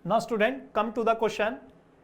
Now student, come to the question.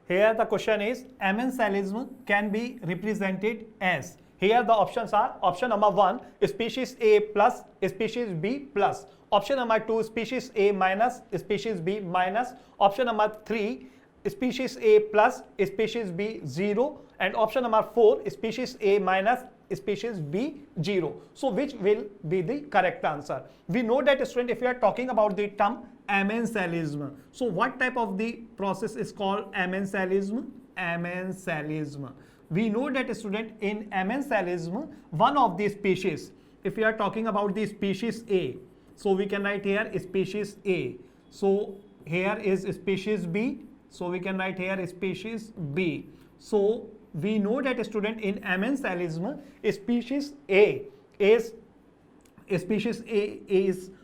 Here the question is amensalism can be represented as. Here the options are option number 1 species A plus species B plus, option number 2 species A minus species B minus, option number 3 species A plus species B 0, and option number 4 species A minus species B 0. So which will be the correct answer? We know that student, if you are talking about the term amensalism, so what type of the process is called amensalism? Amensalism. We know that student, in amensalism, one of the species, if we are talking about the species A, so we can write here species A. So here is species B, so we can write here species B. So we know that student, in amensalism, species A is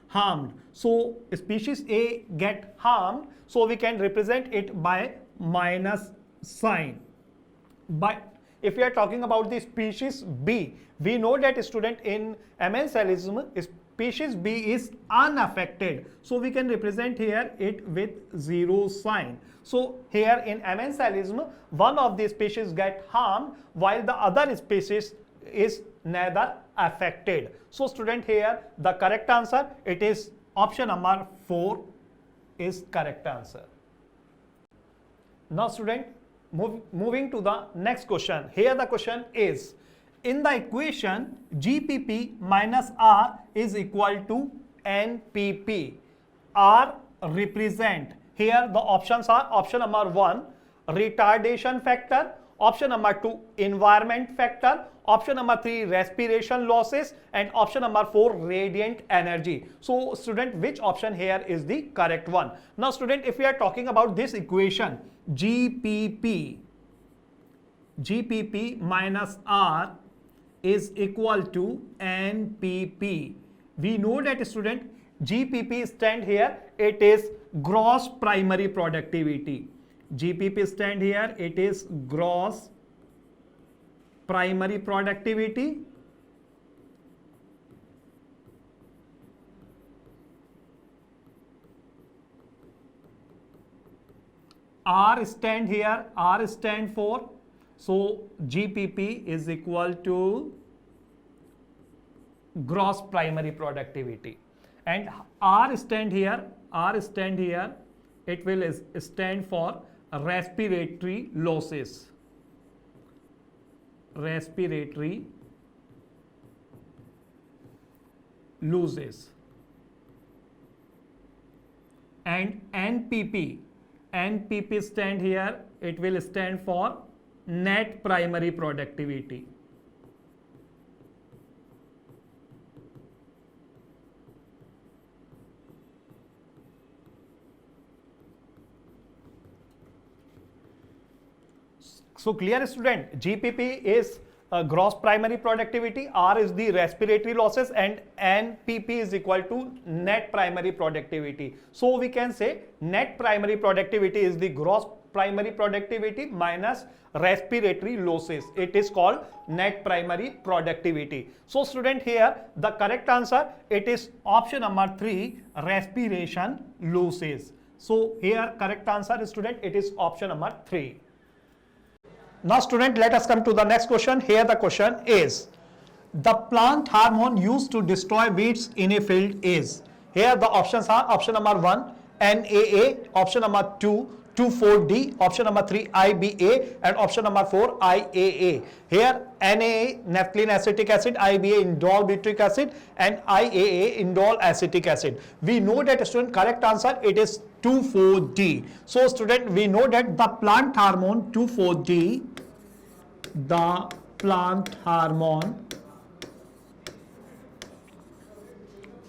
harmed. So species A get harmed, so we can represent it by minus sign. But if we are talking about the species B, we know that student, in amensalism, species B is unaffected, so we can represent here it with 0 sign. So here in amensalism, one of the species get harmed while the other species is neither affected. So student, here the correct answer, it is option number 4 is correct answer. Now student, moving to the next question. Here the question is, in the equation GPP minus R is equal to NPP, R represent, here the options are option number 1 retardation factor, option number 2 environment factor, option number 3 respiration losses, and option number 4 radiant energy. So student, which option here is the correct one? Now student, if we are talking about this equation GPP minus R is equal to NPP, we know that student, GPP stand here, it is gross primary productivity. GPP stand here, it is gross primary productivity. R stand here, R stand for, so GPP is equal to gross primary productivity, and R stand here, it will stand for respiratory losses. Respiratory losses. And NPP stand here, it will stand for net primary productivity. So clear student, GPP is gross primary productivity, R is the respiratory losses, and NPP is equal to net primary productivity. So we can say net primary productivity is the gross primary productivity minus respiratory losses. It is called net primary productivity. So student, here the correct answer, it is option number 3 respiration losses. So here correct answer is student, it is option number 3. Now student, let us come to the next question. Here the question is, the plant hormone used to destroy weeds in a field is. Here the options are option number 1 NAA, option number 2 2,4-D, option number 3 IBA, and option number 4 IAA. Here NAA naphthalene acetic acid, IBA indole butyric acid, and IAA indole acetic acid. We know that student, correct answer, it is 2,4-D. So student, we know that the plant hormone 2,4-D, the plant hormone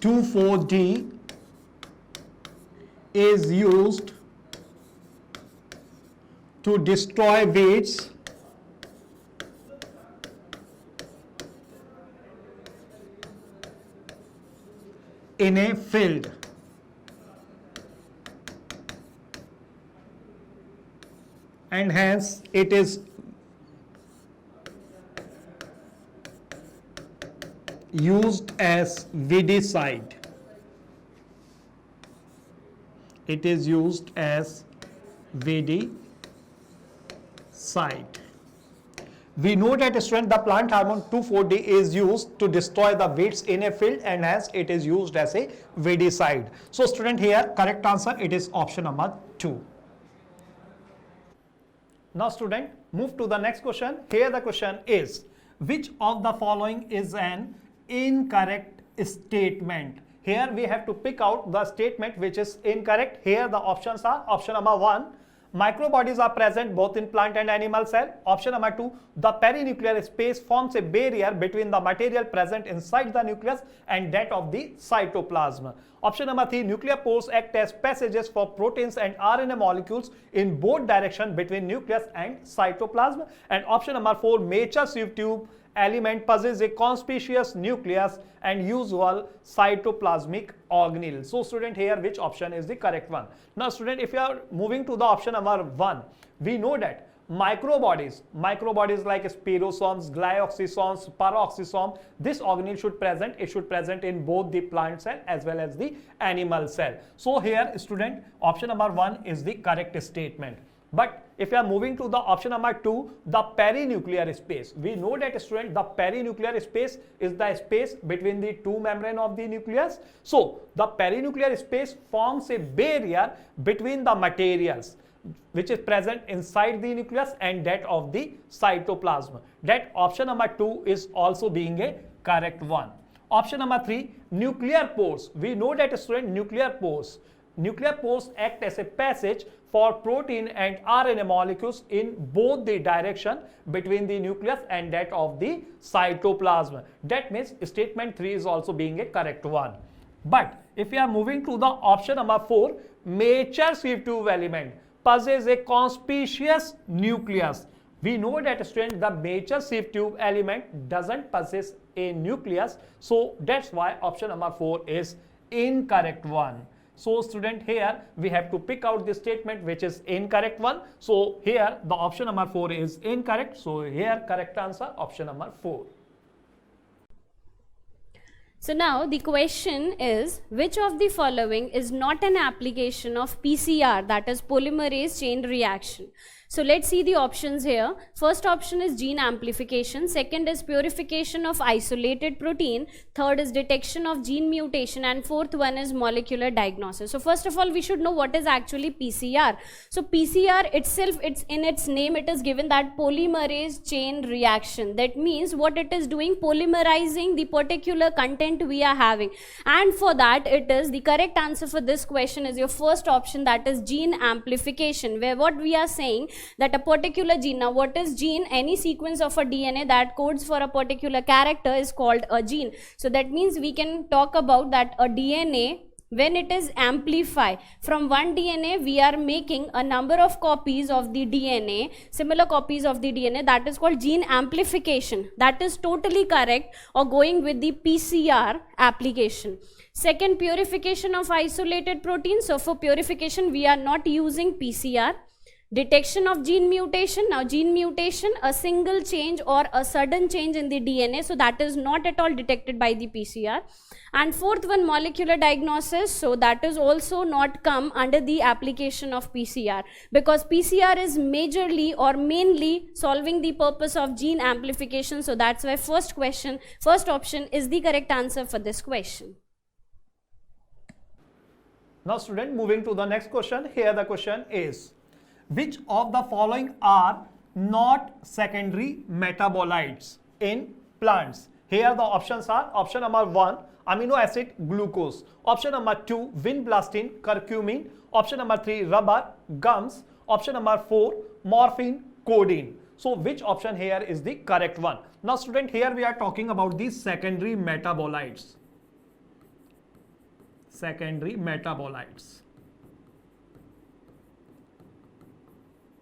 2,4-D is used to destroy weeds in a field. And hence it is used as weedicide. It is used as weedicide. We know that student the plant hormone 2,4-D is used to destroy the weeds in a field and hence it is used as a weedicide. So student here correct answer it is option number 2. Now student move to the next question. Here the question is which of the following is an incorrect statement? Here we have to pick out the statement which is incorrect. Here the options are option number 1, microbodies are present both in plant and animal cell. Option number 2, the perinuclear space forms a barrier between the material present inside the nucleus and that of the cytoplasm. Option number 3, nuclear pores act as passages for proteins and RNA molecules in both directions between nucleus and cytoplasm. And option number 4, mature sieve tube element possesses a conspicuous nucleus and usual cytoplasmic organelle. So student here which option is the correct one? Now student if you are moving to the option number 1, we know that microbodies like spirosomes, glyoxysomes, peroxisome, this organelle should present in both the plant cell as well as the animal cell. So here student option number 1 is the correct statement. But if you are moving to the option number 2, the perinuclear space, we know that student the perinuclear space is the space between the two membrane of the nucleus. So the perinuclear space forms a barrier between the materials which is present inside the nucleus and that of the cytoplasm. That option number 2 is also being a correct one. Option number 3, nuclear pores. We know that student nuclear pores act as a passage for protein and RNA molecules in both the direction between the nucleus and that of the cytoplasm. That means statement 3 is also being a correct one. But if we are moving to the option number 4, mature sieve tube element possesses a conspicuous nucleus. We know that student the mature sieve tube element doesn't possess a nucleus, so that's why option number 4 is incorrect one. So student here we have to pick out the statement which is incorrect one. So here the option number 4 is incorrect. So here correct answer option number 4. So now the question is which of the following is not an application of PCR, that is polymerase chain reaction. So let's see the options here. First option is gene amplification, second is purification of isolated protein, third is detection of gene mutation, and fourth one is molecular diagnosis. So first of all we should know what is actually PCR. So PCR itself, it's in its name it is given that polymerase chain reaction. That means what it is doing, polymerizing the particular content we are having, and for that it is the correct answer for this question is your first option, that is gene amplification, where what we are saying that a particular gene, now what is gene? Any sequence of a DNA that codes for a particular character is called a gene. So that means we can talk about that a DNA, when it is amplified from one DNA, we are making a number of copies of the DNA, similar copies of the DNA, that is called gene amplification. That is totally correct, or going with the PCR application. Second, purification of isolated proteins. So for purification we are not using PCR. Detection of gene mutation. Now gene mutation, a single change or a sudden change in the DNA, so that is not at all detected by the PCR. And fourth one, molecular diagnosis. So that is also not come under the application of PCR, because PCR is majorly or mainly solving the purpose of gene amplification. So that's why first option is the correct answer for this question. Now student moving to the next question. Here the question is which of the following are not secondary metabolites in plants? Here the options are option number 1, amino acid glucose, option number 2, vinblastine curcumin, option number 3, rubber gums, option number 4, morphine codeine. So which option here is the correct one? Now student here we are talking about these secondary metabolites. Secondary metabolites.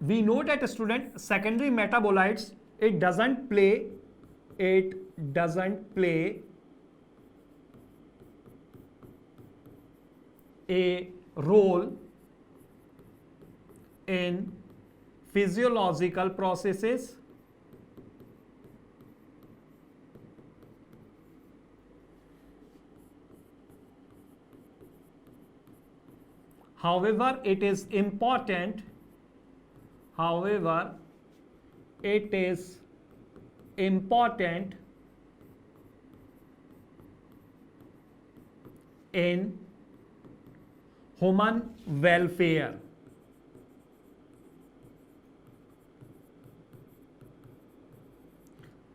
We know that student secondary metabolites it doesn't play a role in physiological processes. However, it is important However, it is important in human welfare.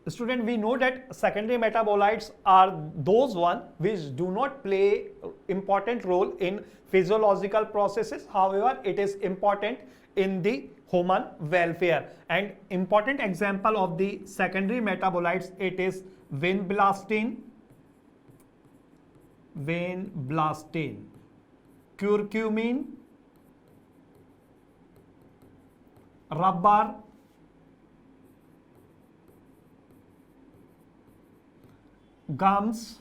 Student, we know that secondary metabolites are those one which do not play important role in physiological processes. However, it is important in the human welfare. And important example of the secondary metabolites, it is vinblastine, curcumin, rubber, gums,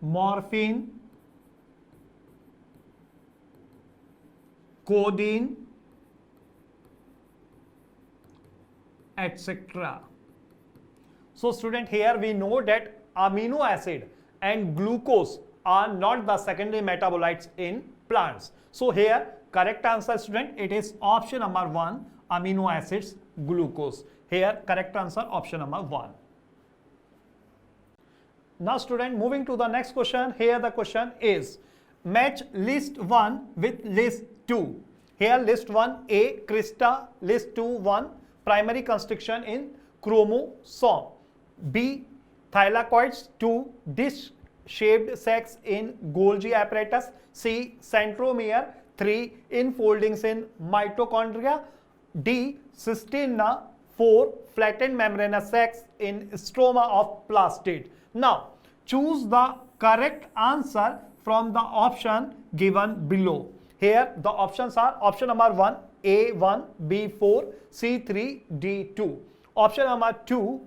morphine, codeine, etc. So student, here we know that amino acid and glucose are not the secondary metabolites in plants. So here correct answer, student, it is option number 1, amino acids, glucose. Here correct answer option number 1. Now student, moving to the next question. Here the question is match list 1 with list 2. Here list 1 A crista, list 2 1 primary constriction in chromosome, B thylakoids, 2 dish shaped sacs in Golgi apparatus, C centromere, 3 infoldings in mitochondria, D cisterna, 4 flattened membranous sacs in stroma of plastid. Now choose the correct answer from the option given below. Here the options are option number 1 A1, B4, C3, D2. Option number 2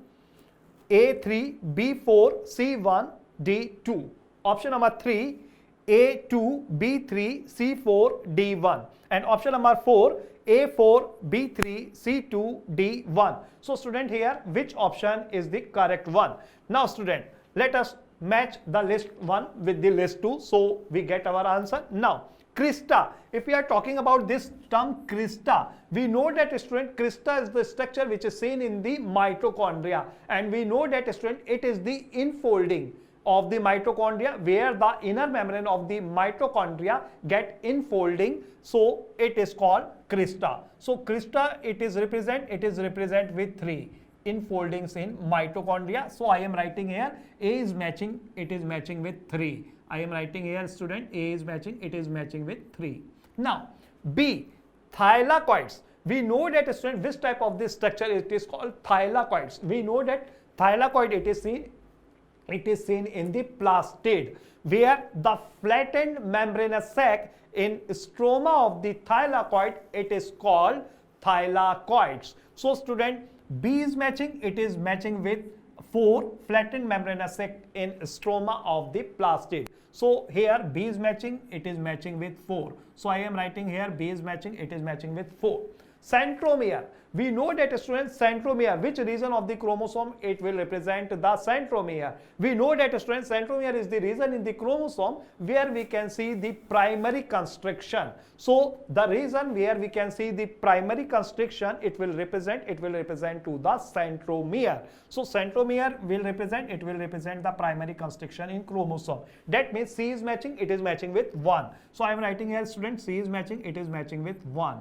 A3, B4, C1, D2. Option number 3 A2, B3, C4, D1. And option number 4 A4, B3, C2, D1. So student, here which option is the correct one? Now student, let us match the list 1 with the list 2 so we get our answer. Now crista, if we are talking about this term crista, we know that student crista is the structure which is seen in the mitochondria, and we know that student it is the infolding of the mitochondria where the inner membrane of the mitochondria get infolding, so it is called crista. So crista, it is represent with 3 infoldings in mitochondria. So I am writing here A is matching, it is matching with 3. I am writing here student A is matching, it is matching with 3. Now B thylakoids, we know that student which type of this structure it is called thylakoids. We know that thylakoid it is seen in the plastid where the flattened membranous sac in stroma of the thylakoid it is called thylakoids. So student B is matching, it is matching with 4 flattened membranous sac in stroma of the plastid. So here B is matching, it is matching with 4. So I am writing here B is matching, it is matching with 4. Centromere, we know that student centromere, which region of the chromosome it will represent the centromere. We know that student centromere is the region in the chromosome where we can see the primary constriction. So the region where we can see the primary constriction it will represent to the centromere. So centromere will represent the primary constriction in chromosome. That means C is matching, it is matching with 1. So I am writing here student C is matching, it is matching with 1.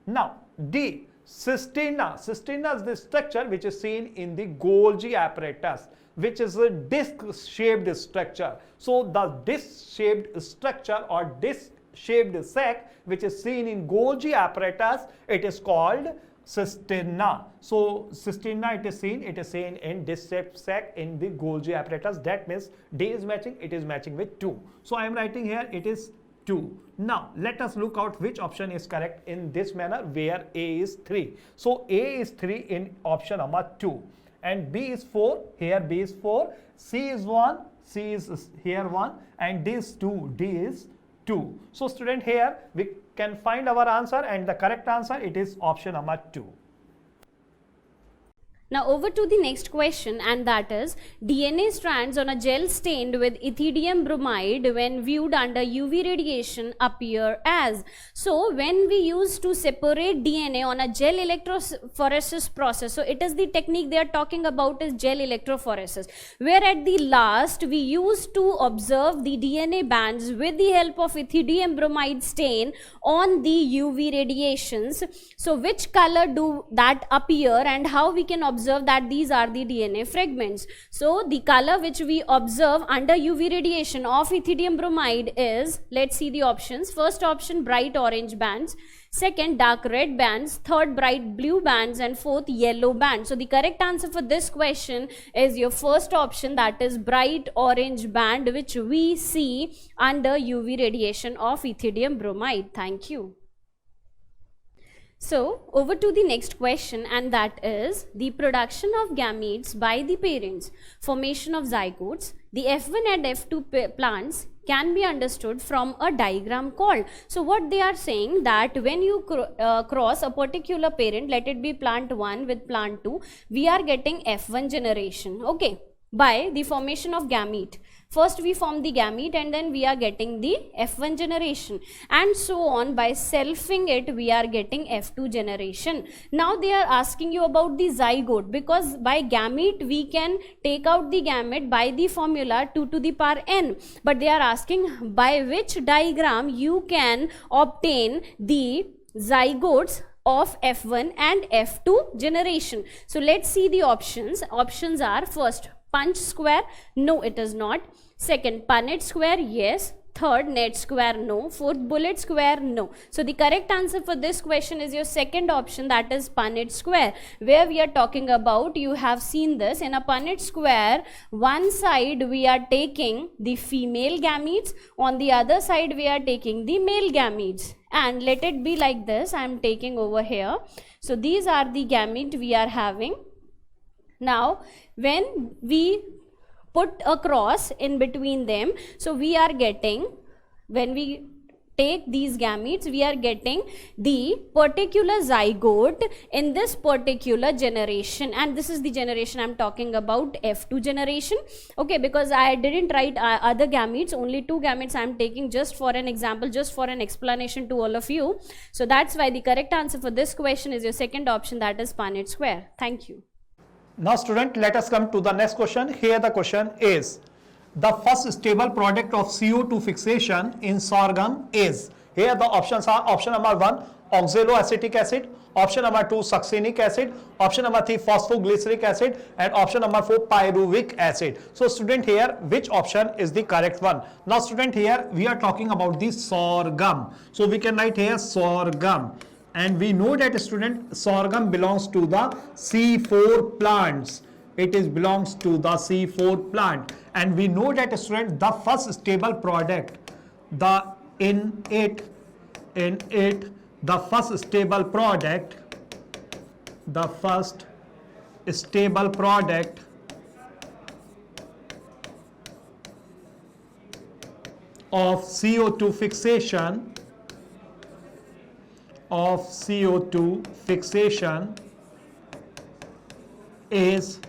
Now D cisterna. Cisterna is the structure which is seen in the Golgi apparatus, which is a disc-shaped structure. So the disc-shaped structure or disc-shaped sac which is seen in Golgi apparatus, it is called cisterna. So cisterna it is seen in disc-shaped sac in the Golgi apparatus. That means D is matching, it is matching with 2. So I am writing here it is 2. Now let us look out which option is correct in this manner where A is 3. So A is 3 in option number 2 and B is 4, here B is 4, C is 1, C is here 1 and D is 2, D is 2. So student, here we can find our answer and the correct answer it is option number 2. Now over to the next question, and that is DNA strands on a gel stained with ethidium bromide when viewed under UV radiation appear as. So when we used to separate DNA on a gel electrophoresis process, so it is the technique they are talking about is gel electrophoresis, where at the last we used to observe the DNA bands with the help of ethidium bromide stain on the UV radiations. So which color do that appear, and how we can observe that these are the DNA fragments? So the color which we observe under UV radiation of ethidium bromide is, let's see the options. First option, bright orange bands. Second, dark red bands. Third, bright blue bands. And fourth, yellow bands. So the correct answer for this question is your first option, that is bright orange band, which we see under UV radiation of ethidium bromide. Thank you. So over to the next question, and that is the production of gametes by the parents, formation of zygotes. The F1 and F2 plants can be understood from a diagram called. So what they are saying, that when you cross a particular parent, let it be plant 1 with plant 2, we are getting F1 generation, okay, by the formation of gamete. First we form the gamete and then we are getting the F1 generation, and so on. By selfing it, we are getting F2 generation. Now they are asking you about the zygote, because by gamete we can take out the gamete by the formula 2 to the power n, but they are asking by which diagram you can obtain the zygotes of F1 and F2 generation. So let's see the options. Options are, first, Punnett square, no it is not. Second, Punnett square, yes. Third, net square, no. Fourth, bullet square, no. So the correct answer for this question is your second option, that is Punnett square, where we are talking about, you have seen this, in a Punnett square, one side we are taking the female gametes, on the other side we are taking the male gametes. And let it be like this, I am taking over here. So these are the gametes we are having. Now when we put a cross in between them, so we are getting, when we take these gametes, we are getting the particular zygote in this particular generation, and this is the generation I am talking about, F2 generation, okay, because I didn't write other gametes, only 2 gametes I am taking just for an example, just for an explanation to all of you. So that's why the correct answer for this question is your second option, that is Punnett square. Thank you. Now student, let us come to the next question. Here the question is, the first stable product of CO2 fixation in sorghum is. Here the options are, option number 1, oxaloacetic acid, option number 2, succinic acid, option number 3, phosphoglyceric acid, and option number 4, pyruvic acid. So student, here which option is the correct one? Now student, here we are talking about the sorghum. So we can write here sorghum. And we know that student, sorghum belongs to the C4 plants. It belongs to the C4 plant. And we know that student, the first stable product, the first stable product of CO2 fixation is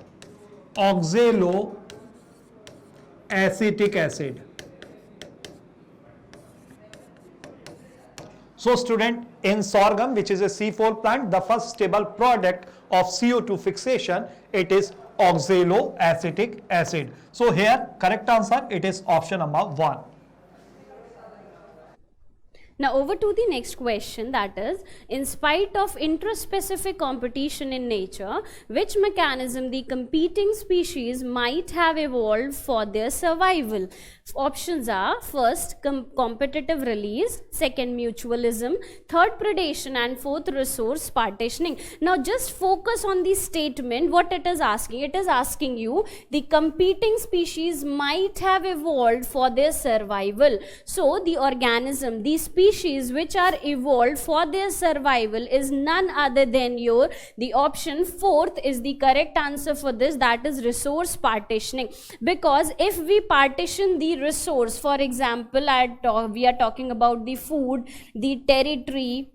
oxaloacetic acid. So student, in sorghum, which is a C4 plant, the first stable product of CO2 fixation, it is oxaloacetic acid. So here correct answer, it is option number 1. Now over to the next question, that is, in spite of intraspecific competition in nature, which mechanism the competing species might have evolved for their survival? Options are, first, competitive release, second, mutualism, third, predation, and fourth, resource partitioning. Now just focus on the statement, what it is asking. It is asking you, the competing species might have evolved for their survival. So the organism, the species which are evolved for their survival is none other than the option fourth is the correct answer for this, that is resource partitioning. Because if we partition the resource, for example, we are talking about the food, the territory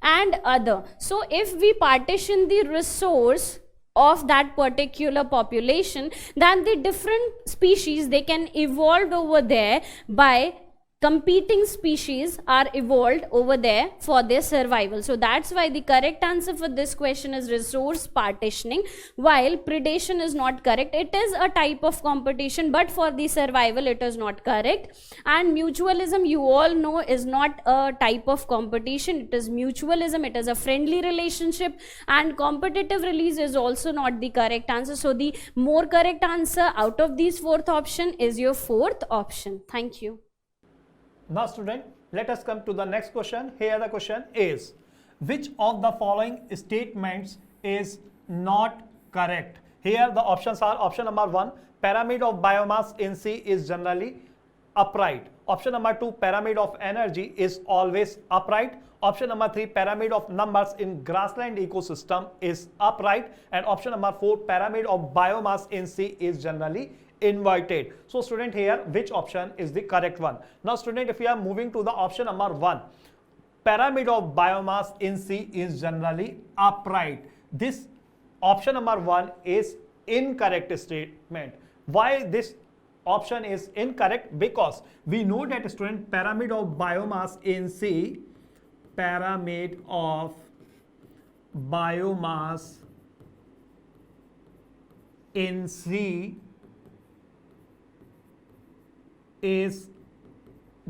and other. So if we partition the resource of that particular population, then the different species, they can evolve over there by competing species are evolved over there for their survival. So that's why the correct answer for this question is resource partitioning, while predation is not correct. It is a type of competition, but for the survival it is not correct. And mutualism, you all know, is not a type of competition. It is mutualism. It is a friendly relationship, and competitive release is also not the correct answer. So the more correct answer out of these fourth option is your fourth option. Thank you. Now student, let us come to the next question. Here the question is, which of the following statements is not correct? Here the options are: option number 1, pyramid of biomass in sea is generally upright. Option number 2, pyramid of energy is always upright. Option number 3, pyramid of numbers in grassland ecosystem is upright. And option number 4, pyramid of biomass in sea is generally inverted. So student, here which option is the correct one? Now student, if we are moving to the option number 1, pyramid of biomass in sea is generally upright, this option number 1 is incorrect statement. Why this option is incorrect? Because we know that student, pyramid of biomass in sea, pyramid of biomass in sea is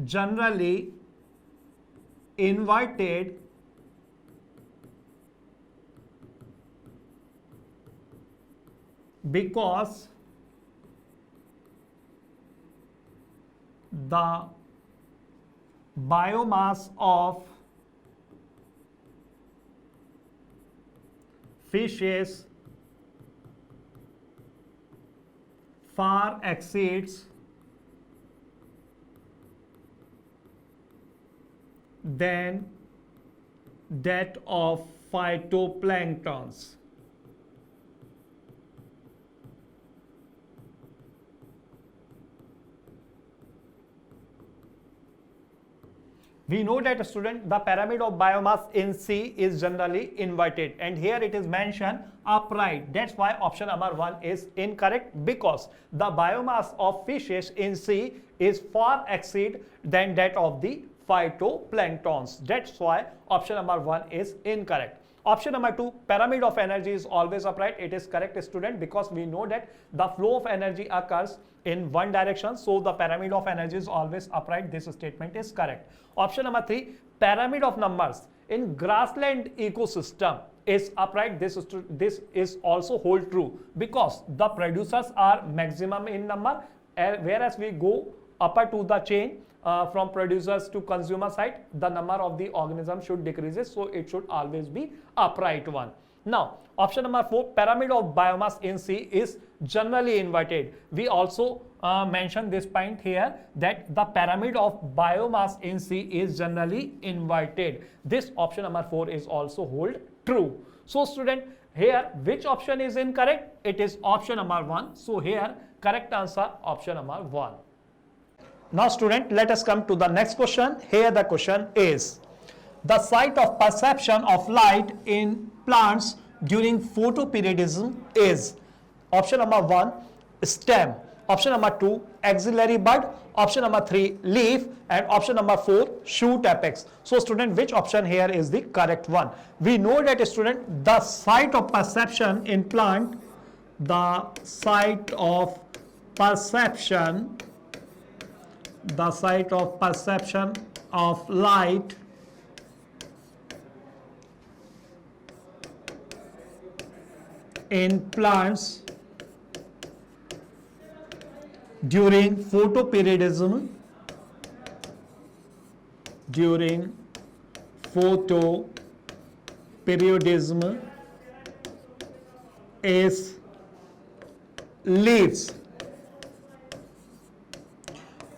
generally inverted because the biomass of fishes far exceeds than that of phytoplanktons. We know that student, the pyramid of biomass in sea is generally inverted, and here it is mentioned upright. That's why option number 1 is incorrect, because the biomass of fishes in sea is far exceed than that of the phytoplanktons. That's why option number 1 is incorrect. Option number 2, pyramid of energy is always upright. It is correct, student, because we know that the flow of energy occurs in one direction, so the pyramid of energy is always upright. This statement is correct. Option number 3, pyramid of numbers in grassland ecosystem is upright. This is also hold true, because the producers are maximum in number, whereas we go upper to the chain, from producers to consumer side, the number of the organism should decreases, so it should always be upright one. Now option number 4, pyramid of biomass in sea is generally inverted. We also mentioned this point here, that the pyramid of biomass in sea is generally inverted. This option number 4 is also hold true. So student, here which option is incorrect? It is option number 1. So here correct answer option number 1. Now student, let us come to the next question. Here the question is, the site of perception of light in plants during photoperiodism is option number 1, stem, option number 2, axillary bud, option number 3, leaf, and option number 4, shoot apex. So student, which option here is the correct one? We know that student, the site of perception in plant, the site of perception of light in plants during photoperiodism is leaves.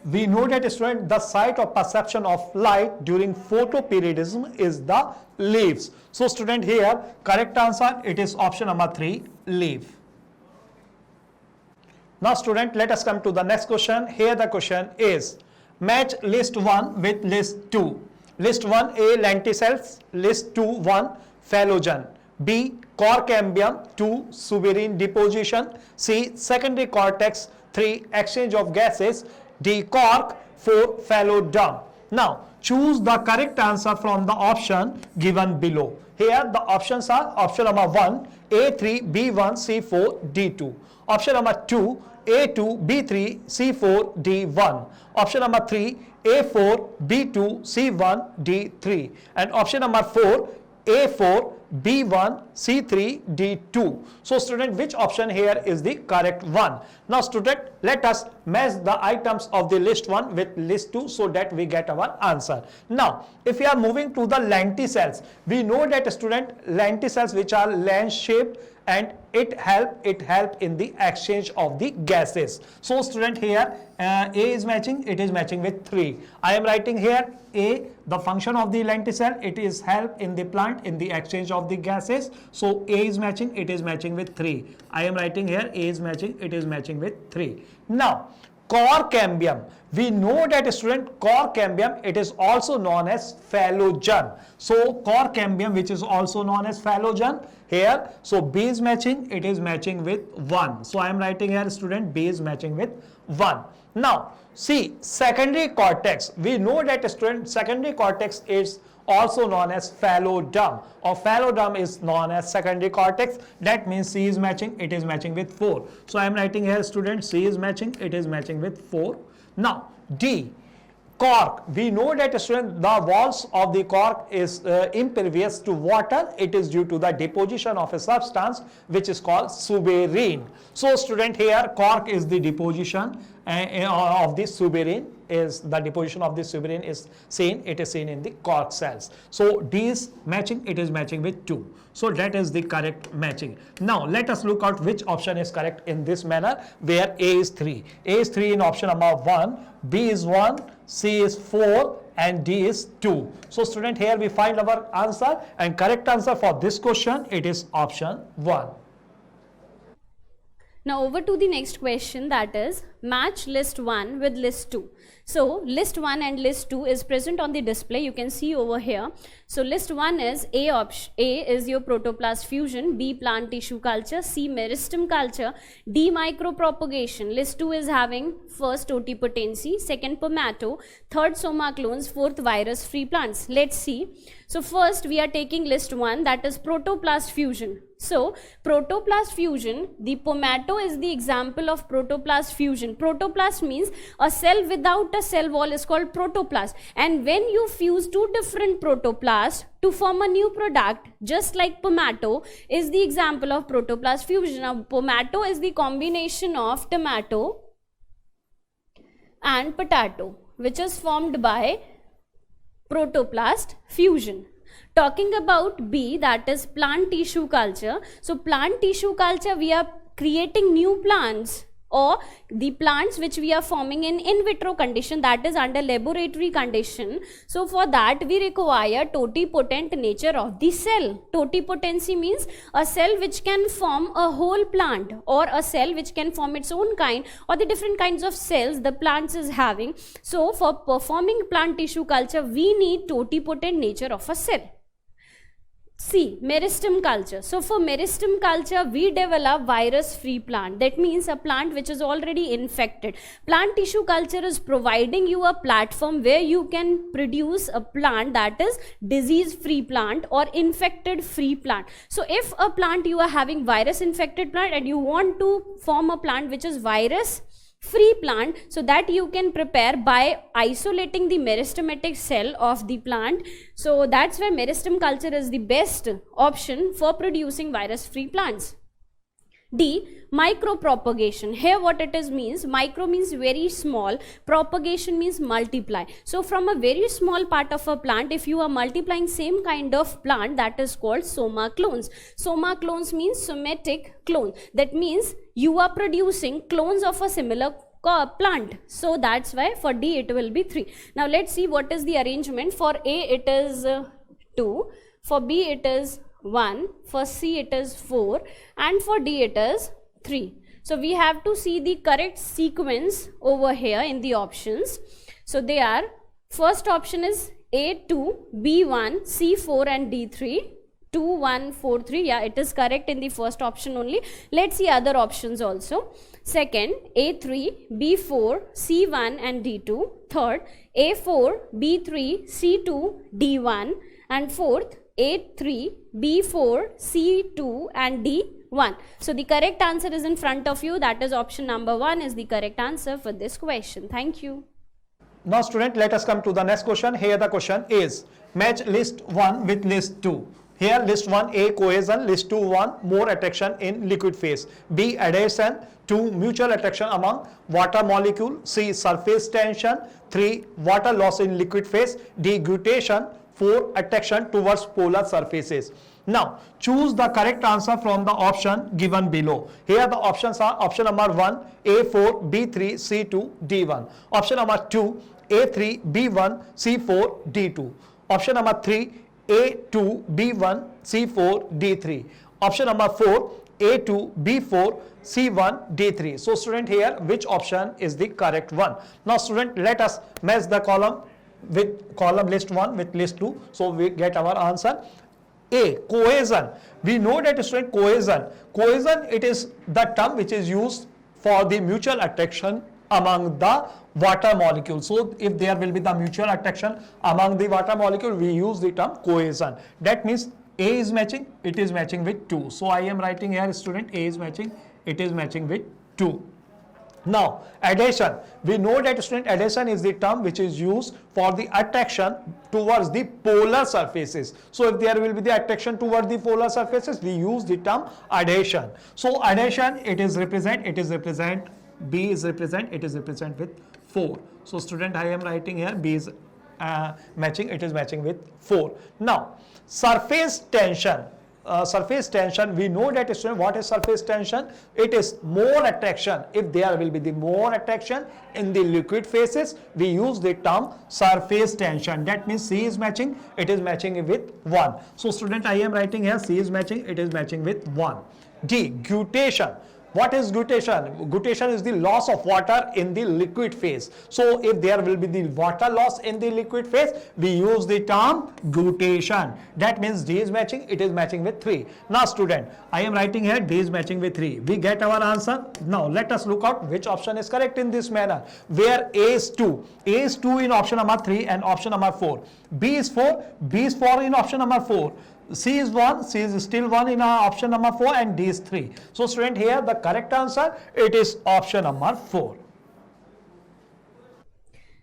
We know that student, the site of perception of light during photoperiodism is the leaves. So student, here correct answer, it is option number 3, leaf. Now student, let us come to the next question. Here the question is, match list 1 with list 2. List 1 A lenticels, list 2 1 phallogen. B. Cork cambium. 2. Suberin deposition. C. Secondary cortex. 3. Exchange of gases. D. Cork. 4. Fallow drum. Now choose the correct answer from the option given below. Here the options are option number 1 A3, B1, C4, D2. Option number 2 A2, B3, C4, D1. Option number 3 A4, B2, C1, D3. And option number 4 A4, B1, C3, D2. So student, which option here is the correct one? Now student, let us match the items of the list 1 with list 2 so that we get our answer. Now if we are moving to the lenticels, we know that student, lenticels which are lens shaped, and it help in the exchange of the gases. So student, here A is matching, it is matching with 3. I am writing here A, the function of the lenticel, it is help in the plant in the exchange of the gases. So A is matching, it is matching with 3. I am writing here A is matching, it is matching with 3. Now cork cambium, we know that student, cork cambium, it is also known as phallogen. So cork cambium, which is also known as phallogen here, so B is matching, it is matching with 1. So I am writing here student, B is matching with 1. Now see, secondary cortex, we know that student, secondary cortex is also known as phalloderm, or phalloderm is known as secondary cortex. That means C is matching, it is matching with 4. So I am writing here student, C is matching, it is matching with 4. Now D, cork, we know that student, the walls of the cork is impervious to water. It is due to the deposition of a substance which is called suberin. So student, here cork is the deposition of the suberin, is the deposition of the suberin is seen, it is seen in the cork cells. So D is matching, it is matching with 2. So that is the correct matching. Now let us look out which option is correct in this manner, where A is 3. A is 3 in option number 1, B is 1, C is 4, and D is 2. So student, here we find our answer, and correct answer for this question, it is option 1. Now over to the next question, that is match list 1 with list 2. So list 1 and list 2 is present on the display, you can see over here. So list 1 is A option, A is your protoplast fusion, B plant tissue culture, C meristem culture, D micropropagation. List 2 is having first totipotency, second pomato, third soma clones, fourth virus free plants. Let's see. So first we are taking list 1, that is protoplast fusion. So protoplast fusion, the pomato is the example of protoplast fusion. Protoplast means a cell without a cell wall is called protoplast, and when you fuse two different protoplasts to form a new product, just like pomato is the example of protoplast fusion. Now pomato is the combination of tomato and potato, which is formed by protoplast fusion. Talking about B, that is plant tissue culture. So plant tissue culture, we are creating new plants, or the plants which we are forming in vitro condition, that is under laboratory condition. So for that we require totipotent nature of the cell. Totipotency means a cell which can form a whole plant, or a cell which can form its own kind, or the different kinds of cells the plants is having. So for performing plant tissue culture, we need totipotent nature of a cell. C, meristem culture. So for meristem culture, we develop virus-free plant. That means a plant which is already infected. Plant tissue culture is providing you a platform where you can produce a plant that is disease-free plant or infected-free plant. So if a plant you are having virus-infected plant and you want to form a plant which is virus free plant, so that you can prepare by isolating the meristematic cell of the plant. So that's why meristem culture is the best option for producing virus free plants. D, micropropagation. Here what it is means, micro means very small, propagation means multiply. So from a very small part of a plant, if you are multiplying same kind of plant, that is called soma clones. Soma clones means somatic clone. That means you are producing clones of a similar plant. So that's why for D it will be 3. Now let's see what is the arrangement. For A it is 2, for B it is 1, for C it is 4, and for D it is 3. So we have to see the correct sequence over here in the options. So they are, first option is A2, B1, C4 and D3. 2, 1, 4, 3. Yeah, it is correct in the first option only. Let's see other options also. Second, A3, B4, C1 and D2. Third, A4, B3, C2, D1. And fourth, A3, B4, C2 and D1. So the correct answer is in front of you. That is option number 1 is the correct answer for this question. Thank you. Now student, let us come to the next question. Here the question is, match list 1 with list 2. Here list 1 A cohesion, list 2 1 more attraction in liquid phase, B adhesion, 2 mutual attraction among water molecule, C surface tension, 3 water loss in liquid phase, D glutation, 4 attraction towards polar surfaces. Now choose the correct answer from the option given below. Here the options are option number 1 A4, B3, C2, D1. Option number 2 A3, B1, C4, D2. Option number 3 A2, B1, C4, D3. Option number 4 A2, B4, C1, D3. So student, here which option is the correct one? Now student, let us match the column with column list 1 with list 2. So we get our answer. A cohesion. We know that student, cohesion it is the term which is used for the mutual attraction among the water molecule. So if there will be the mutual attraction among the water molecule, we use the term cohesion. That means A is matching, it is matching with 2. So I am writing here student, A is matching, it is matching with 2. Now adhesion, we know that student, adhesion is the term which is used for the attraction towards the polar surfaces. So if there will be the attraction towards the polar surfaces, we use the term adhesion. So adhesion, it is represent B is represent, it is represent with 4. So student, I am writing here B is matching, it is matching with 4. Now surface tension. We know that student, what is surface tension? It is more attraction. If there will be the more attraction in the liquid phases, we use the term surface tension. That means C is matching, it is matching with 1. So student, I am writing here C is matching, it is matching with 1. D, glutation. What is glutation? Glutation is the loss of water in the liquid phase. So if there will be the water loss in the liquid phase, we use the term glutation. That means D is matching, it is matching with 3. Now student, I am writing here D is matching with 3. We get our answer. Now let us look out which option is correct in this manner. Where A is 2. A is 2 in option number 3 and option number 4. B is 4. B is 4 in option number 4. C is 1, C is still 1 in our option number 4 and D is 3. So student, here the correct answer, it is option number 4.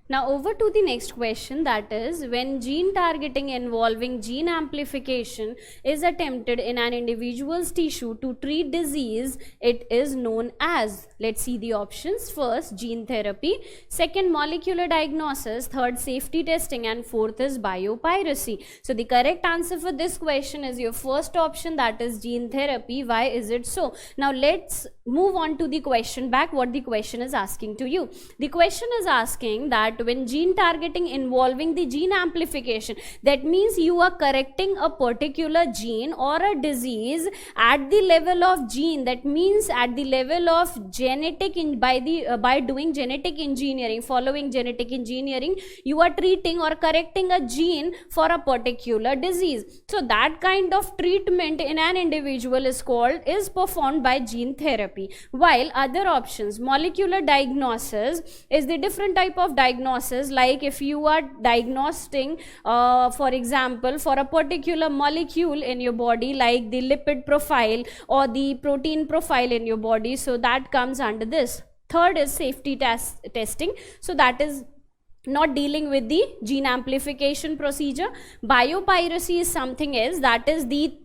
Now over to the next question, that is, when gene targeting involving gene amplification is attempted in an individual's tissue to treat disease, it is known as. Let's see the options. First, gene therapy. Second, molecular diagnosis. Third, safety testing. And fourth is biopiracy. So the correct answer for this question is your first option, that is gene therapy. Why is it so? Now let's move on to the question back, what the question is asking to you. The question is asking that when gene targeting involving the gene amplification, that means you are correcting a particular gene or a disease at the level of gene, that means at the level of genetic by doing genetic engineering, following genetic engineering, you are treating or correcting a gene for a particular disease. So that kind of treatment in an individual is performed by gene therapy. While other options, molecular diagnosis is the different type of diagnosis, like if you are diagnosing for example for a particular molecule in your body, like the lipid profile or the protein profile in your body, so that comes under this. Third is safety testing, so that is not dealing with the gene amplification procedure. Biopiracy is something else, that is the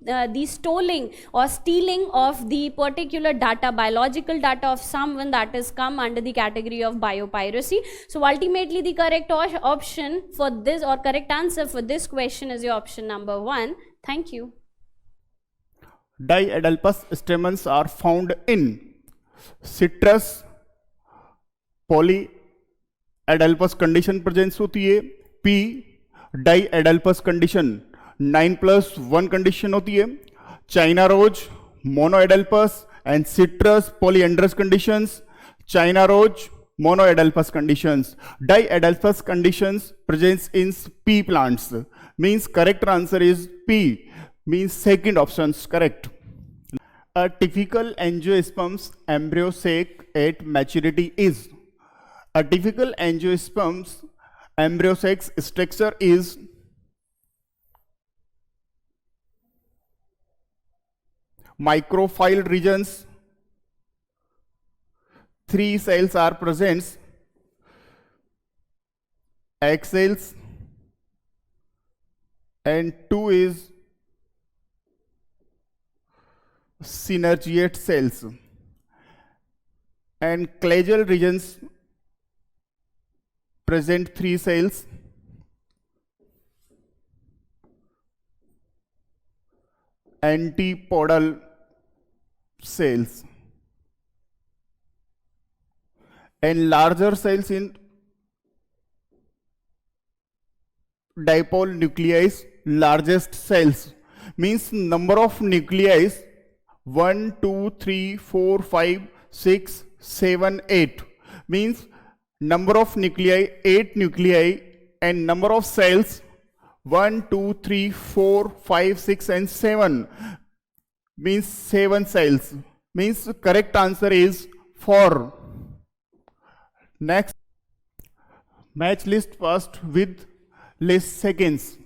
stealing or stealing of the particular data, biological data of someone, that is come under the category of biopiracy. So ultimately the correct option for this, or correct answer for this question, is your option number 1. Thank you. Diadelphous stamens are found in citrus, polyadelphous condition presence होती है. Pea, diadelphous condition 9+1 condition होती है. China rose, monoadelphous and citrus polyandrous conditions. China rose, monoadelphous conditions. Diadelphous conditions presents in pea plants. Means correct answer is P. means second options correct. A typical angiosperm's embryo sac at maturity is. A typical angiosperm's embryo sac structure is micropyle regions, 3 cells are present, egg cells, and 2 is synergiate cells, and clavicle regions present 3 cells, antipodal cells, and larger cells in dipole nuclei, largest cells means number of nuclei 1, 2, 3, 4, 5, 6, 7, 8 means number of nuclei 8 nuclei, and number of cells 1, 2, 3, 4, 5, 6 and 7 means 7 cells, means correct answer is 4. Next, match list first with list seconds.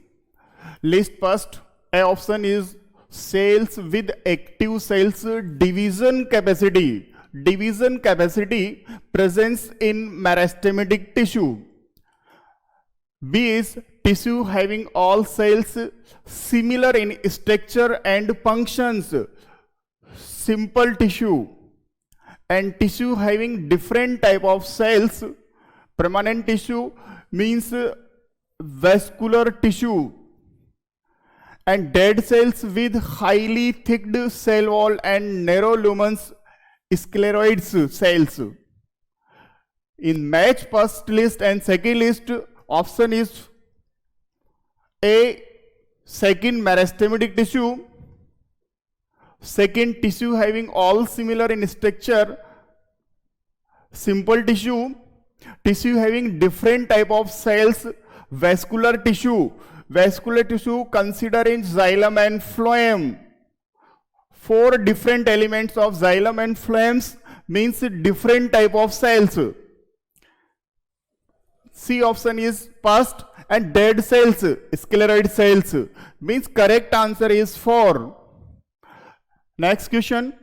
List first, A option is cells with active cells division capacity. Division capacity presence in meristematic tissue. B is tissue having all cells similar in structure and functions, simple tissue, and tissue having different type of cells. Permanent tissue means vascular tissue, and dead cells with highly thicked cell wall and narrow lumens scleroids cells. In match first list and second list, option is A, second meristematic tissue, second tissue having all similar in structure, simple tissue, tissue having different type of cells, vascular tissue. Vascular tissue consider in xylem and phloem. 4 different elements of xylem and phloems means different type of cells. C option is first, and dead cells, scleroid cells means correct answer is 4. Next question.